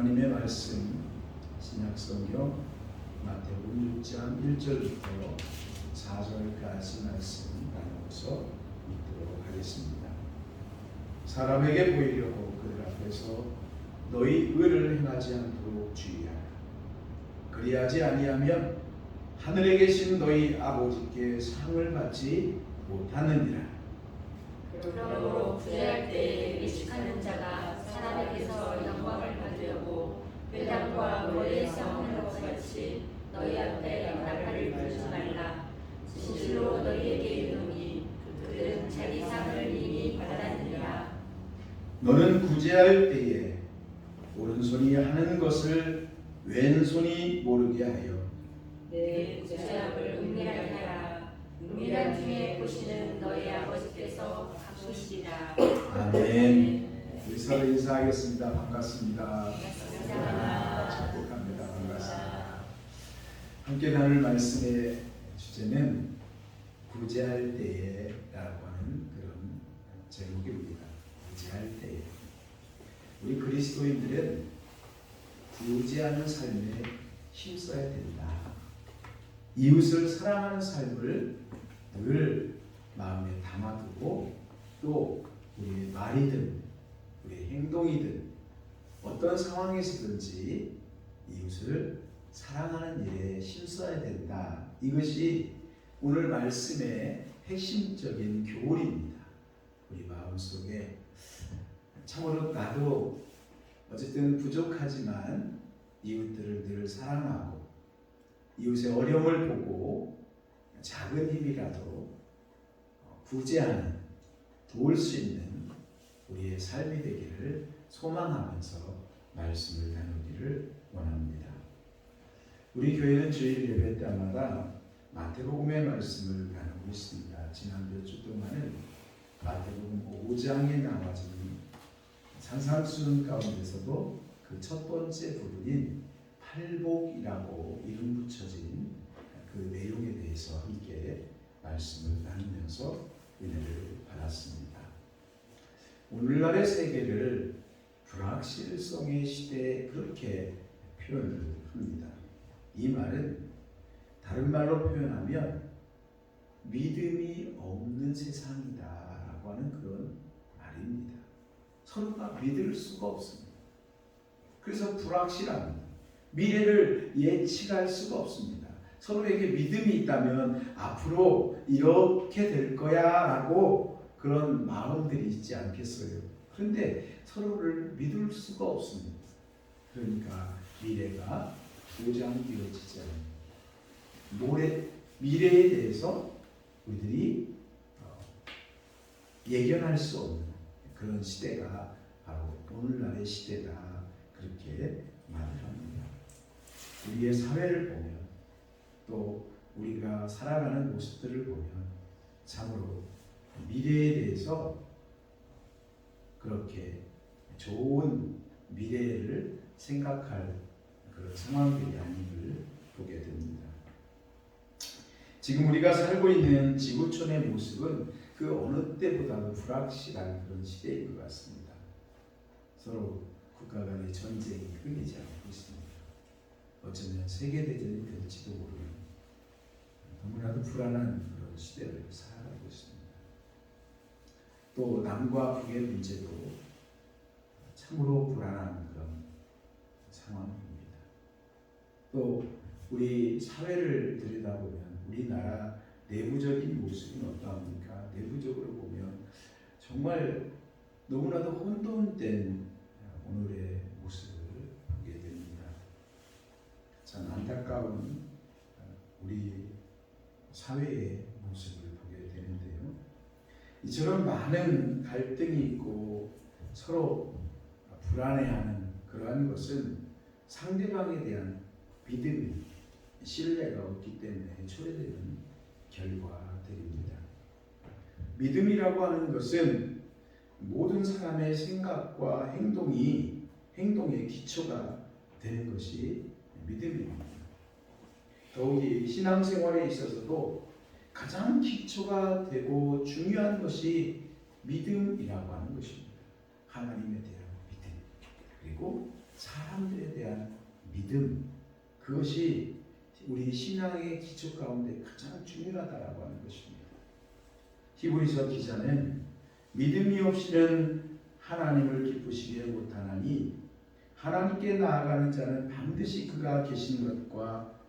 하나님의 말씀 신약성경 마태복음 6장 1절부터 4절까지 말씀 나누어서 읽도록 하겠습니다. 사람에게 보이려고 그들 앞에서 너희 의를 행하지 않도록 주의하라. 그리하지 아니하면 하늘에 계신 너희 아버지께 상을 받지 못하느니라. 그러므로 구제할 때에 외식하는 자가 사람에게서 영광을 받으려고 회당과 묘에 싸우는 것 같이 너희 앞에 나팔을 불지 말라. 진실로 너희에게 이르노니 그들은 자기 상을 이미 받았느니라. 너는 구제할 때에 오른손이 하는 것을 왼손이 모르게 하여 내 구제함을 은밀하게 하라. 은밀한 중에 보시는 너희 아버지께서 갚으시리라. 아멘. 우리 서로 인사하겠습니다. 반갑습니다. 반갑습니다. 축복합니다. 반갑습니다. 함께 나눌 말씀의 주제는 구제할 때에라고 하는 그런 제목입니다. 구제할 때에 우리 그리스도인들은 구제하는 삶에 힘써야 된다. 이웃을 사랑하는 삶을 늘 마음에 담아두고 또 우리의 말이든 우리의 행동이든 어떤 상황에서든지 이웃을 사랑하는 일에 힘써야 된다. 이것이 오늘 말씀의 핵심적인 교훈입니다. 우리 마음속에 참으로 나도 어쨌든 부족하지만 이웃들을 늘 사랑하고 이웃의 어려움을 보고 작은 힘이라도 구제하는 도울 수 있는 우리의 삶이 되기를 소망하면서 말씀을 나누기를 원합니다. 우리 교회는 주일 예배 때마다 마태복음의 말씀을 나누고 있습니다. 지난 몇 주 동안은 마태복음 5장에 나와진 산상수훈 가운데서도 그 첫 번째 부분인 팔복이라고 이름 붙여진 그 내용에 대해서 함께 말씀을 나누면서 은혜를 받았습니다. 오늘날의 세계를 불확실성의 시대에 그렇게 표현을 합니다. 이 말은 다른 말로 표현하면 믿음이 없는 세상이다 라고 하는 그런 말입니다. 서로가 믿을 수가 없습니다. 그래서 불확실합니다. 미래를 예측할 수가 없습니다. 서로에게 믿음이 있다면 앞으로 이렇게 될 거야 라고 그런 마음들이 있지 않겠어요. 그런데 서로를 믿을 수가 없습니다. 그러니까 미래가 보장되어지지 않습니다. 미래에 대해서 우리들이 예견할 수 없는 그런 시대가 바로 오늘날의 시대다. 그렇게 말을 합니다. 우리의 사회를 보면 또 우리가 살아가는 모습들을 보면 참으로 미래에 대해서 그렇게 좋은 미래를 생각할 그런 상황들이 아님을 보게 됩니다. 지금 우리가 살고 있는 지구촌의 모습은 그 어느 때보다도 불확실한 그런 시대인 것 같습니다. 서로 국가 간의 전쟁이 끊이지 않고 있습니다. 어쩌면 세계대전이 될지도 모르는 너무나도 불안한 그런 시대를 살아가고 있습니다. 또 남과 북의 문제도 참으로 불안한 그런 상황입니다. 또 우리 사회를 들여다보면 우리나라 내부적인 모습은 어떠합니까? 내부적으로 보면 정말 너무나도 혼돈된 오늘의 모습을 보게 됩니다. 참 안타까운 우리 사회의 모습을 보게 되는데요. 이처럼 많은 갈등이 있고 서로 불안해하는 그러한 것은 상대방에 대한 믿음이 신뢰가 없기 때문에 초래되는 결과들입니다. 믿음이라고 하는 것은 모든 사람의 생각과 행동의 기초가 되는 것이 믿음입니다. 더욱이 신앙생활에 있어서도 가장 기초가 되고 중요한 것이 믿음이라고 하는 것입니다. 하나님에 대한 믿음, 그리고 사람들에 대한 믿음, 그것이 우리 신앙의 기초 가운데 가장 중요하다라고 하는 것입니다. 히브리서 기자는 믿음이 없이는 하나님을 기쁘시게 못하나니 하나님께 나아가는 자는 반드시 그가 계신 것과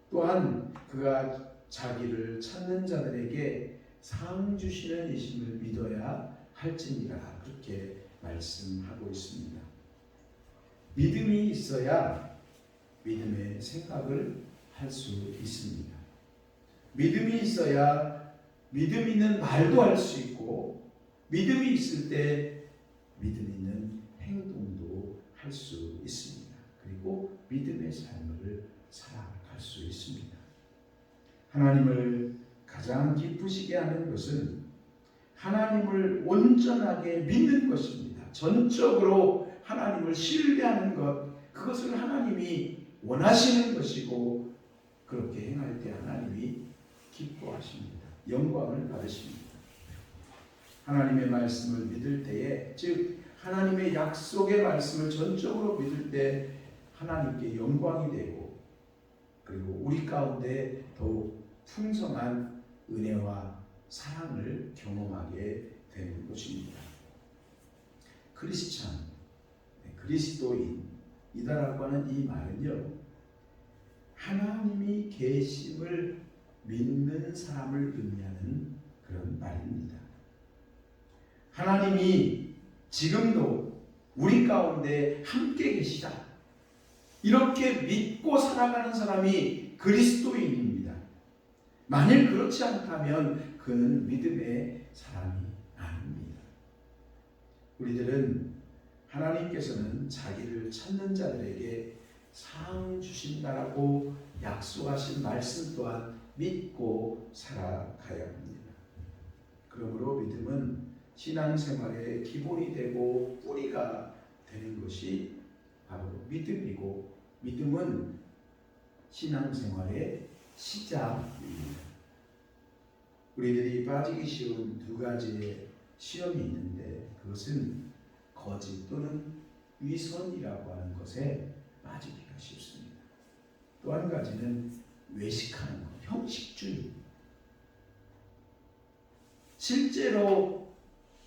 또한 그가 자기를 찾는 자들에게 상 주시는 이심을 믿어야 할지니라, 그렇게 말씀하고 있습니다. 믿음이 있어야 믿음의 생각을 할 수 있습니다. 믿음이 있어야 믿음 있는 말도 할 수 있고, 믿음이 있을 때 믿음 있는 행동도 할 수 있습니다. 그리고 믿음의 삶을 살아갈 수 있습니다. 하나님을 가장 기쁘시게 하는 것은 하나님을 온전하게 믿는 것입니다. 전적으로 하나님을 신뢰하는 것, 그것을 하나님이 원하시는 것이고, 그렇게 행할 때 하나님이 기뻐하십니다. 영광을 받으십니다. 하나님의 말씀을 믿을 때에, 즉 하나님의 약속의 말씀을 전적으로 믿을 때 하나님께 영광이 되고, 그리고 우리 가운데 더욱 풍성한 은혜와 사랑을 경험하게 되는 것입니다. 크리스찬, 그리스도인이다라고 하는 이 말은요, 하나님이 계심을 믿는 사람을 의미하는 그런 말입니다. 하나님이 지금도 우리 가운데 함께 계시다, 이렇게 믿고 살아가는 사람이 그리스도인입니다. 만일 그렇지 않다면 그는 믿음의 사람이 아닙니다. 우리들은 하나님께서는 자기를 찾는 자들에게 상 주신다라고 약속하신 말씀 또한 믿고 살아가야 합니다. 그러므로 믿음은 신앙생활의 기본이 되고 뿌리가 되는 것이 바로 믿음이고, 믿음은 신앙생활의 시작입니다. 우리들이 빠지기 쉬운 두 가지의 시험이 있는데, 그것은 거짓 또는 위선이라고 하는 것에 빠지기가 쉽습니다. 또 한 가지는 외식하는 것, 형식주의. 실제로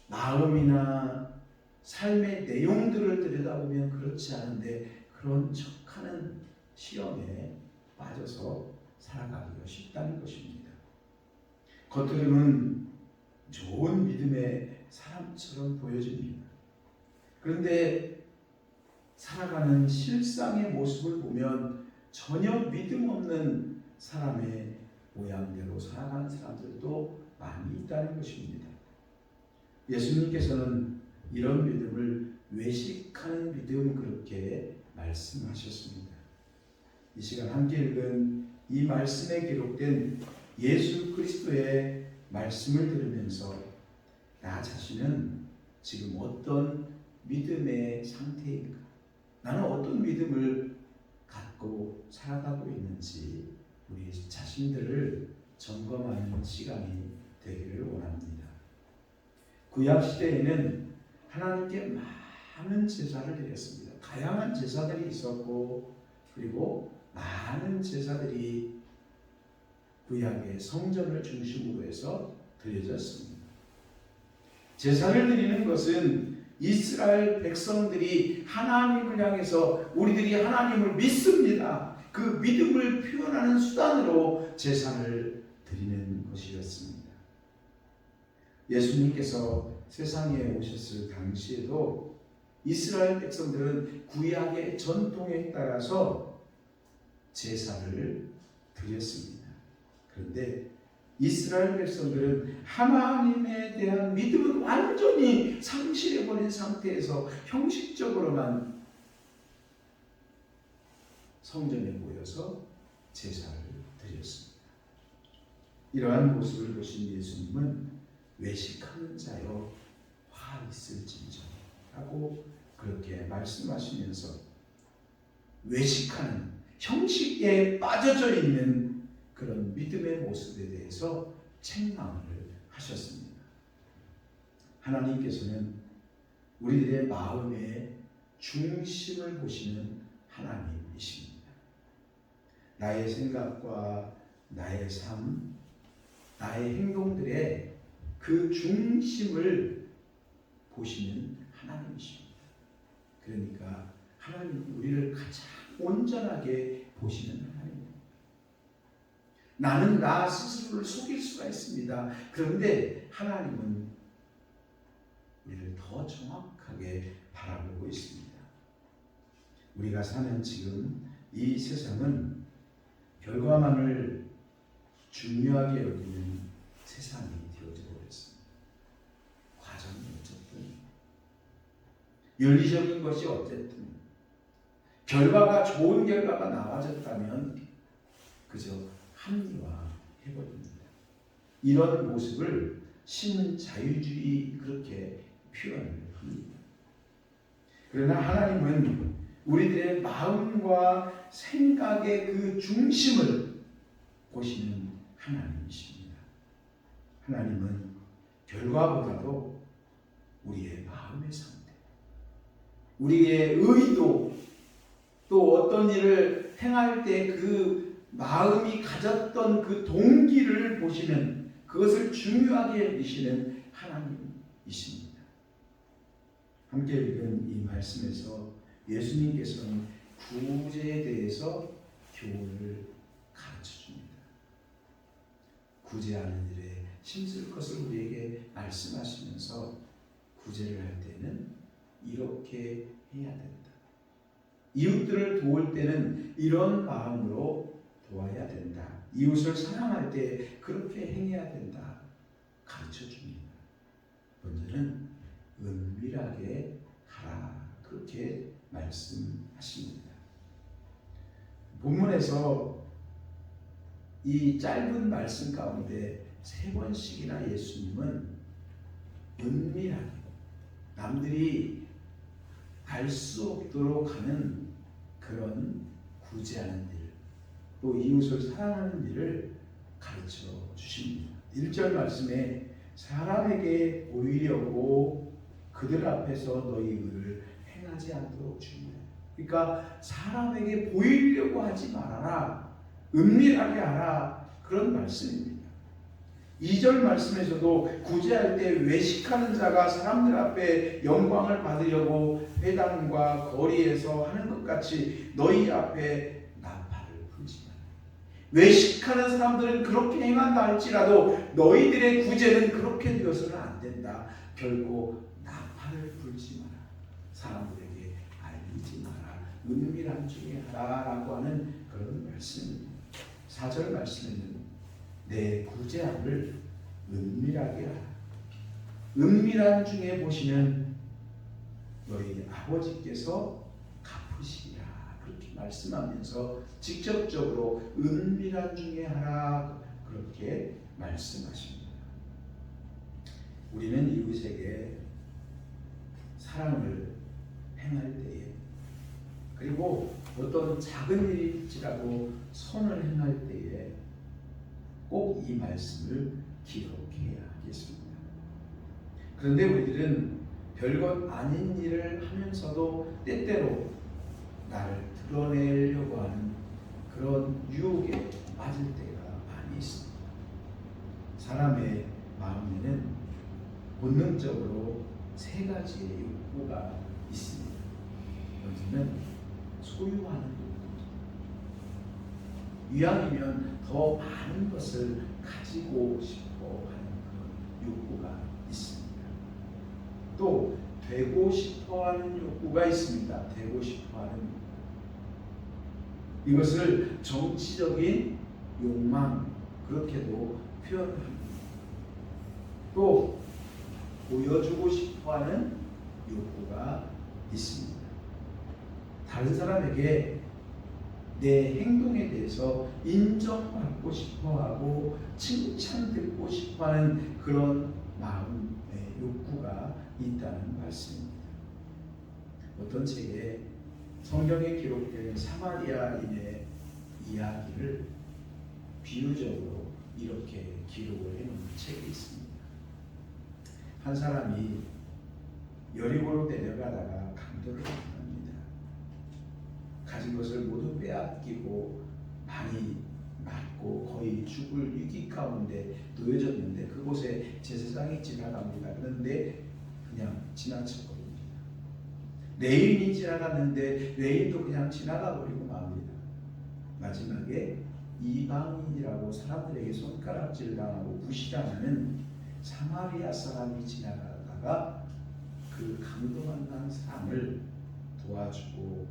마음이나 삶의 내용들을 들여다보면 그렇지 않은데, 그런 척하는 시험에 빠져서 살아가기가 쉽다는 것입니다. 겉으로는 좋은 믿음의 사람처럼 보여집니다. 그런데 살아가는 실상의 모습을 보면 전혀 믿음 없는 사람의 모양대로 살아가는 사람들도 많이 있다는 것입니다. 예수님께서는 이런 믿음을 외식하는 믿음, 그렇게 말씀하셨습니다. 이 시간 함께 읽은 이 말씀에 기록된 예수 그리스도의 말씀을 들으면서 나 자신은 지금 어떤 믿음의 상태인가, 나는 어떤 믿음을 갖고 살아가고 있는지 우리 자신들을 점검하는 시간이 되기를 원합니다. 구약 시대에는 하나님께 많은 제사를 드렸습니다. 다양한 제사들이 있었고, 그리고 많은 제사들이 구약의 성전을 중심으로 해서 드려졌습니다. 제사를 드리는 것은 이스라엘 백성들이 하나님을 향해서 우리들이 하나님을 믿습니다, 그 믿음을 표현하는 수단으로 제사를 드리는 것이었습니다. 예수님께서 세상에 오셨을 당시에도 이스라엘 백성들은 구약의 전통에 따라서 제사를 드렸습니다. 그런데 이스라엘 백성들은 하나님에 대한 믿음은 완전히 상실해버린 상태에서 형식적으로만 성전에 모여서 제사를 드렸습니다. 이러한 모습을 보신 예수님은 외식하는 자여 화 있을진저 라고 그렇게 말씀하시면서 외식하는, 형식에 빠져져 있는 그런 믿음의 모습에 대해서 책망을 하셨습니다. 하나님께서는 우리들의 마음에 중심을 보시는 하나님이십니다. 나의 생각과 나의 삶, 나의 행동들의 그 중심을 보시는 하나님이십니다. 그러니까 하나님은 우리를 가장 온전하게 보시는 하나님입니다. 나는 나 스스로를 속일 수가 있습니다. 그런데 하나님은 우리를 더 정확하게 바라보고 있습니다. 우리가 사는 지금 이 세상은 결과만을 중요하게 여기는 세상이 되어져 버렸습니다. 과정이 어쨌든, 윤리적인 것이 어쨌든, 결과가 좋은 결과가 나와졌다면 그저 합리화해버립니다. 이런 모습을 신자유주의 그렇게 표현을 합니다. 그러나 하나님은 우리들의 마음과 생각의 그 중심을 보시는 하나님이십니다. 하나님은 결과보다도 우리의 마음의 상태, 우리의 의도, 또 어떤 일을 행할 때 그 마음이 가졌던 그 동기를 보시는, 그것을 중요하게 여기시는 하나님이십니다. 함께 읽은 이 말씀에서 예수님께서는 구제에 대해서 교훈을 가르쳐 줍니다. 구제하는 일에 힘쓸 것을 우리에게 말씀하시면서 구제를 할 때는 이렇게 해야 된다. 이웃들을 도울 때는 이런 마음으로 도와야 된다. 이웃을 사랑할 때 그렇게 행해야 된다. 가르쳐 줍니다. 먼저는 은밀하게 하라. 그렇게 말씀하십니다. 본문에서 이 짧은 말씀 가운데 3번씩이나 예수님은 은밀하게, 남들이 알 수 없도록 하는 그런 구제하는 일, 또 이웃을 사랑하는 일을 가르쳐 주십니다. 1절 말씀에 사람에게 보이려고 그들 앞에서 너희 의를 행하지 않도록 주의해. 그러니까 사람에게 보이려고 하지 말아라. 은밀하게 하라. 그런 말씀입니다. 2절 말씀에서도 구제할 때 외식하는 자가 사람들 앞에 영광을 받으려고 회당과 거리에서 하는 것 같이 너희 앞에 나팔을 불지 마라. 외식하는 사람들은 그렇게 행한다 할지라도 너희들의 구제는 그렇게 되어서는 안 된다. 결코 나팔을 불지 마라. 사람들에게 알리지 마라. 은밀한 중에 하라라고 하는 그런 말씀입니다. 4절 말씀에는 내 구제함을 은밀하게 하라. 은밀한 중에 보시는 너희 아버지께서 갚으시리라. 그렇게 말씀하면서 직접적으로 은밀한 중에 하라. 그렇게 말씀하십니다. 우리는 이웃에게 사랑을 행할 때에, 그리고 어떤 작은 일일지라도 선을 행할 때에 꼭 이 말씀을 기록해야 하겠습니다. 그런데 우리들은 별것 아닌 일을 하면서도 때때로 나를 드러내려고 하는 그런 유혹에 빠질 때가 많이 있습니다. 사람의 마음에는 본능적으로 3가지의 욕구가 있습니다. 먼저는 소유하는 욕구입니다. 이왕이면 더 많은 것을 가지고 싶어 하는 그런 욕구가 있습니다. 또 되고 싶어 하는 욕구가 있습니다. 되고 싶어 하는 욕구. 이것을 정치적인 욕망, 그렇게도 표현합니다. 또 보여주고 싶어 하는 욕구가 있습니다. 다른 사람에게 내 행동에 대해서 인정받고 싶어하고 칭찬 듣고 싶어하는 그런 마음의 욕구가 있다는 말씀입니다. 어떤 책에 성경에 기록된 사마리아인의 이야기를 비유적으로 이렇게 기록을 해놓은 책이 있습니다. 한 사람이 여리고로 내려가다가 강도를 만납니다. 가진 것을 모두 빼앗기고 많이 맞고 거의 죽을 위기 가운데 놓여졌는데 그곳에 제사장이 지나갑니다. 그런데 그냥 지나쳐버립니다. 레인이 지나갔는데 레인도 그냥 지나가버리고 맙니다. 마지막에 이방인이라고 사람들에게 손가락질 당하고 무시당하는 사마리아 사람이 지나가다가 그 강도 만난 사람을 도와주고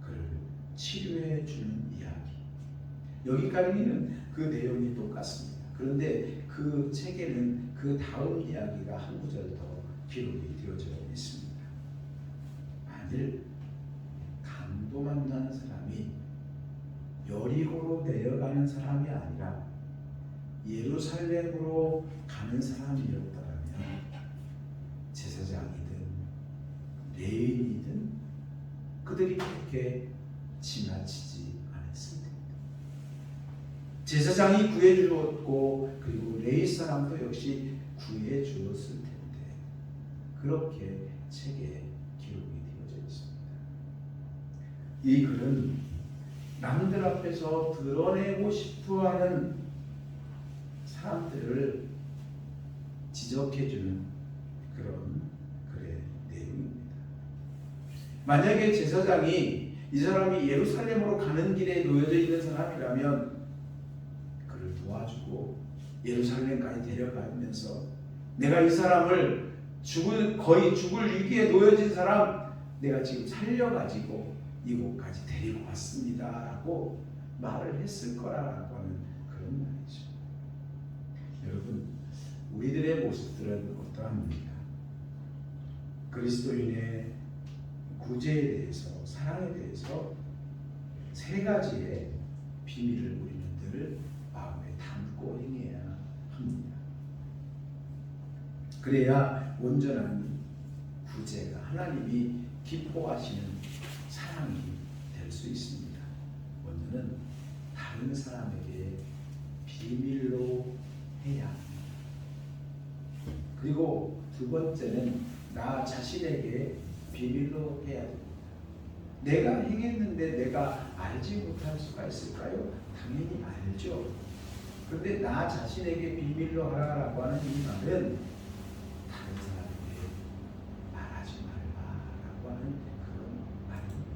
그를 치료해 주는 이야기. 여기까지는 그 내용이 똑같습니다. 그런데 그 책에는 그 다음 이야기가 한 구절 더 기록이 되어져 있습니다. 만일 강도 만난 사람이 여리고로 내려가는 사람이 아니라 예루살렘으로 가는 사람이었다면 제사장이든 레위인이든 그들이 그렇게 지나치지 않았을 텐데 제사장이 구해 주었고 그리고 레위 사람도 역시 구해 주었을 텐데 그렇게 책에 기록이 되어져 있습니다. 이 글은 남들 앞에서 드러내고 싶어하는 사람들을 지적해주는 그런 글의 내용입니다. 만약에 제사장이 이 사람이 예루살렘으로 가는 길에 놓여져 있는 사람이라면 그를 도와주고 예루살렘까지 데려가면서 내가 이 사람을 거의 죽을 위기에 놓여진 사람 내가 지금 살려가지고 이곳까지 데리고 왔습니다 라고 말을 했을 거라고 하는 그런 말이죠. 여러분, 우리들의 모습들은 어떠합니까? 그리스도인의 구제에 대해서, 사랑에 대해서 세 가지의 비밀을 우리는 늘 마음에 담고 행해야 합니다. 그래야 온전한 구제가 하나님이 기뻐하시는 사랑이 될 수 있습니다. 먼저는 다른 사람에게 비밀로 해야 합니다. 그리고 두 번째는 나 자신에게 비밀로 해야 됩니다. 내가 행했는데 내가 알지 못할 수가 있을까요? 당연히 알죠. 그런데 나 자신에게 비밀로 하라고 하는 이 말은 다른 사람에게 말하지 말라라고 하는 그런 말입니다.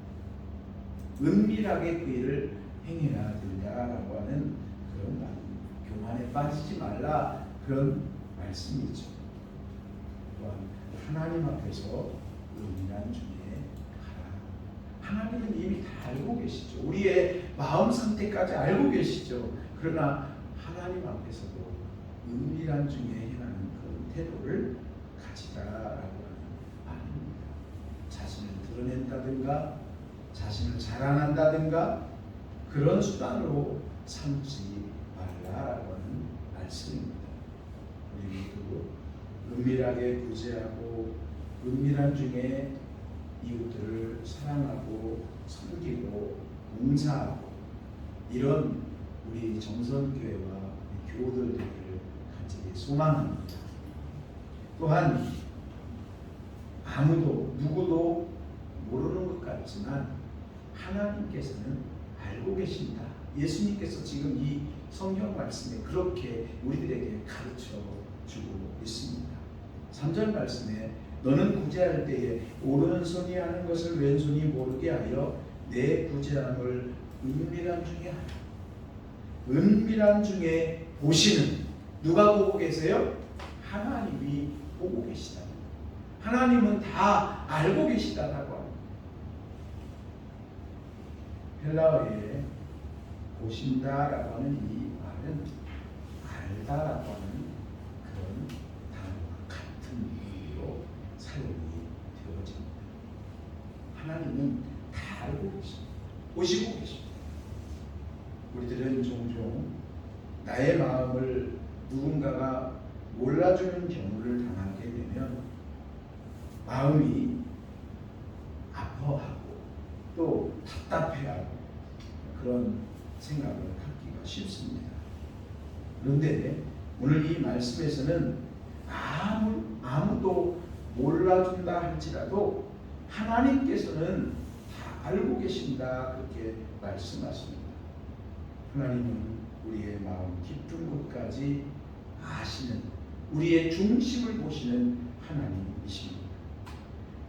은밀하게 그 일을 행해야 된다라고 하는 그런 말입니다. 교만에 빠지지 말라 그런 말씀이죠. 또한 하나님 앞에서 은밀한 중에 하라. 하나님은 이미 다 알고 계시죠. 우리의 마음 상태까지 알고 계시죠. 그러나 하나님 앞에서도 은밀한 중에 행하는 그런 태도를 가지라라고 하는 말입니다. 자신을 드러낸다든가 자신을 자랑한다든가 그런 수단으로 삼지 말라라고 하는 말씀입니다. 우리 모두 은밀하게 구제하고 은밀한 중에 이웃들을 사랑하고 섬기고 봉사하고 이런 우리 정선교회와 교우들 되기를 간절히 소망합니다. 또한 아무도 누구도 모르는 것 같지만 하나님께서는 알고 계신다. 예수님께서 지금 이 성경 말씀에 그렇게 우리들에게 가르쳐 주고 있습니다. 3절 말씀에 너는 구제할 때에 오른손이 하는 것을 왼손이 모르게 하여 내 구제함을 은밀한 중에 하라. 은밀한 중에 보시는 누가 보고 계세요? 하나님이 보고 계시다. 하나님은 다 알고 계시다라고 합니다. 헬라어에 보신다라고 하는 이 말은 알다라고 하는 그런 단어와 같은 의미로 사용이 되어집니다. 하나님은 다 알고 계십니다. 보시고 계십니다. 우리들은 종종 나의 마음을 누군가가 몰라주는 경우를 당하게 되면 마음이 아파하고 또 답답해하고 그런 생각을 갖기가 쉽습니다. 그런데 오늘 이 말씀에서는 아무도 몰라준다 할지라도 하나님께서는 다 다 알고 계신다 그렇게 말씀하십니다. 하나님은 우리의 마음 깊은 곳까지 아시는, 우리의 중심을 보시는 하나님이십니다.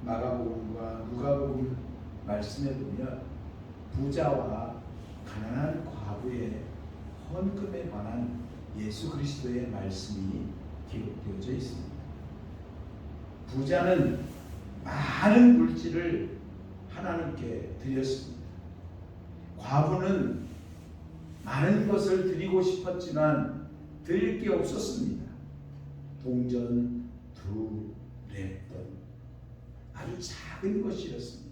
마가복음과 누가복음 말씀에 보면 부자와 가난한 과부의 헌금에 관한 예수 그리스도의 말씀이 기록되어져 있습니다. 부자는 많은 물질을 하나님께 드렸습니다. 과부는 많은 것을 드리고 싶었지만 드릴 게 없었습니다. 동전 2랩돈, 아주 작은 것이었습니다.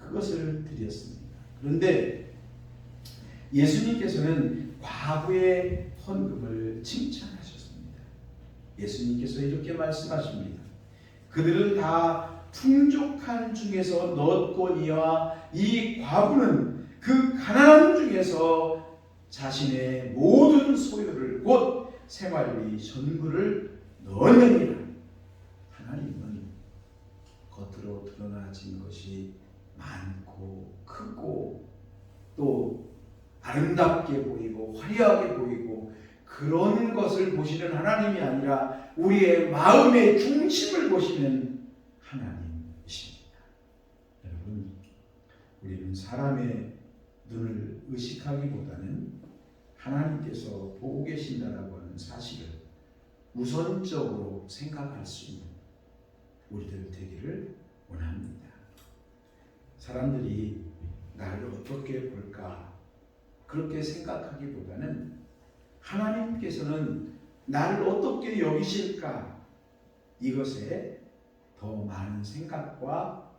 그것을 드렸습니다. 그런데 예수님께서는 과부의 헌금을 칭찬하셨습니다. 예수님께서 이렇게 말씀하십니다. 그들은 다 풍족한 중에서 넣었거니와 이 과부는 그 가난한 중에서 자신의 모든 소유를 곧 생활비 전부를 넣었느니라. 하나님은 겉으로 드러나진 것이 많고 크고 또 아름답게 보이고 화려하게 보이고 그런 것을 보시는 하나님이 아니라 우리의 마음의 중심을 보시는 하나님이십니다. 여러분, 우리는 사람의 눈을 의식하기보다는 하나님께서 보고 계신다라고 하는 사실을 우선적으로 생각할 수 있는 우리들 되기를 원합니다. 사람들이 나를 어떻게 볼까 그렇게 생각하기보다는 하나님께서는 나를 어떻게 여기실까 이것에 더 많은 생각과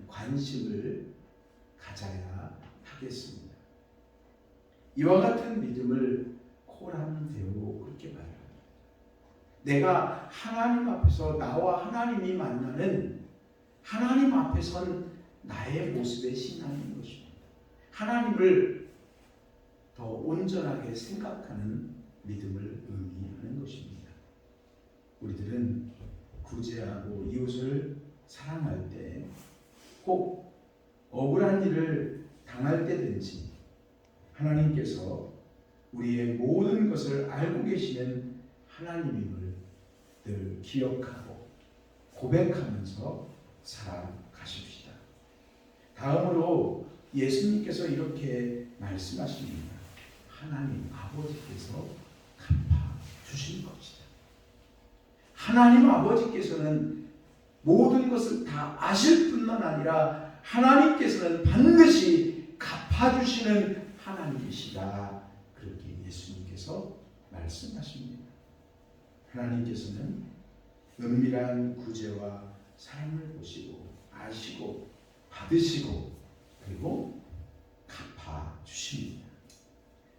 관심을 가져야 하겠습니다. 이와 같은 믿음을 코람 데오 그렇게 말합니다. 내가 하나님 앞에서 나와 하나님이 만나는 하나님 앞에 선 나의 모습의 신앙인 것입니다. 하나님을 더 온전하게 생각하는 믿음을 의미하는 것입니다. 우리들은 구제하고 이웃을 사랑할 때 꼭 억울한 일을 당할 때든지 하나님께서 우리의 모든 것을 알고 계시는 하나님임을 늘 기억하고 고백하면서 살아가십시다. 다음으로 예수님께서 이렇게 말씀하십니다. 하나님 아버지께서 갚아주신 것이다. 하나님 아버지께서는 모든 것을 다 아실 뿐만 아니라 하나님께서는 반드시 갚아주시는 하나님이시다. 그렇게 예수님께서 말씀하십니다. 하나님께서는 은밀한 구제와 사랑을 보시고 아시고 받으시고 그리고 갚아주십니다.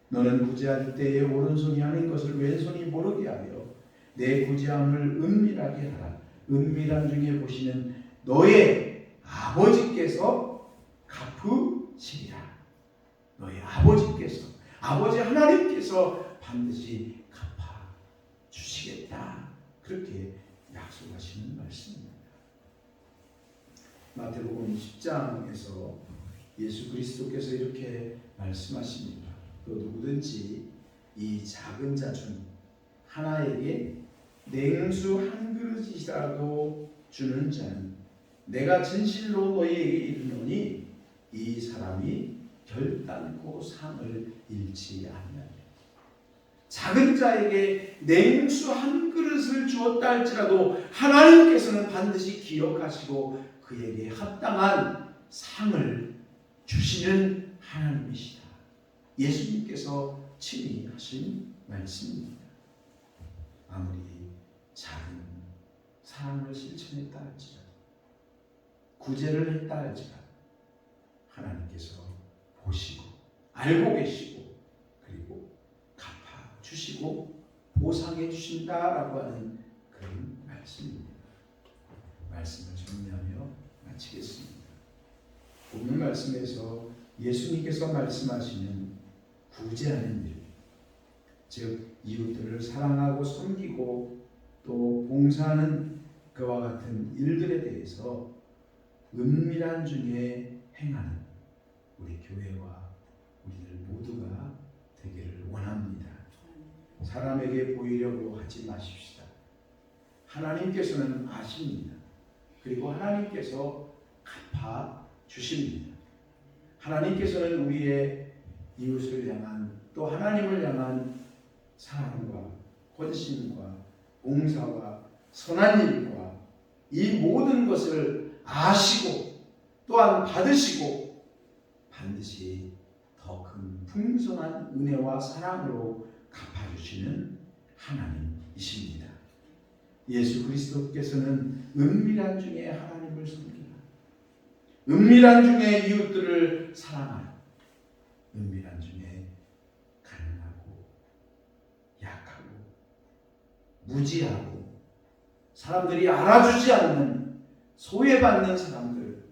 너는 구제할 때에 오른손이 하는 것을 왼손이 모르게 하여 내 구제함을 은밀하게 하라. 은밀한 중에 보시는 너의 아버지께서 갚으시리라. 너의 아버지께서, 아버지 하나님께서 반드시 갚아주시겠다. 그렇게 약속하시는 말씀입니다. 마태복음 10장에서 예수 그리스도께서 이렇게 말씀하십니다. 또 누구든지 이 작은 자 중 하나에게 냉수 한 그릇이라도 주는 자는 내가 진실로 너희에게 이르노니 이 사람이 결단코 상을 잃지 아니하리라. 작은 자에게 냉수 한 그릇을 주었다 할지라도 하나님께서는 반드시 기억하시고 그에게 합당한 상을 주시는 하나님이시다. 예수님께서 친히 하신 말씀입니다. 아무리 작은 사랑을 실천했다 할지라도 구제를 했다 할지라도 하나님께서 보시고 알고 계시고 그리고 갚아주시고 보상해 주신다라고 하는 그런 말씀입니다. 말씀을 정리하며 마치겠습니다. 오늘 말씀에서 예수님께서 말씀하시는 구제하는 일, 즉 이웃들을 사랑하고 섬기고 또 봉사하는 그와 같은 일들에 대해서 은밀한 중에 행하는 우리 교회와 우리들 모두가 되기를 원합니다. 사람에게 보이려고 하지 마십시다. 하나님께서는 아십니다. 그리고 하나님께서 갚아 주십니다. 하나님께서는 우리의 이웃을 향한 또 하나님을 향한 사랑과 헌신과 봉사와 선한 일과 이 모든 것을 아시고 또한 받으시고 반드시 더 큰 풍성한 은혜와 사랑으로 갚아주시는 하나님이십니다. 예수 그리스도께서는 은밀한 중에 하나님을 섬기라. 은밀한 중에 이웃들을 사랑하라. 은밀한 중에 가난하고 약하고 무지하고 사람들이 알아주지 않는 소외받는 사람들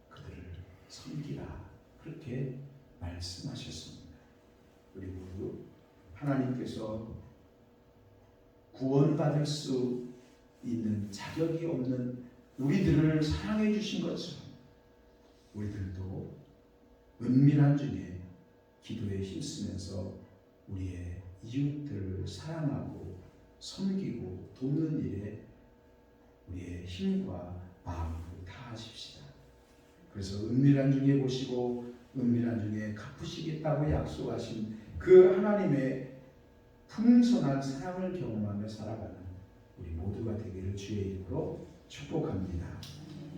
그들을 섬기라. 그렇게 말씀하셨습니다. 우리 모두 하나님께서 구원받을 수 있는 자격이 없는 우리들을 사랑해 주신 것처럼 우리들도 은밀한 중에 기도에 힘쓰면서 우리의 이웃들을 사랑하고 섬기고 돕는 일에 우리의 힘과 마음을 다하십시다. 그래서 은밀한 중에 보시고 은밀한 중에 갚으시겠다고 약속하신 그 하나님의 풍성한 사랑을 경험하며 살아가는 우리 모두가 되기를 주의 이름으로 축복합니다.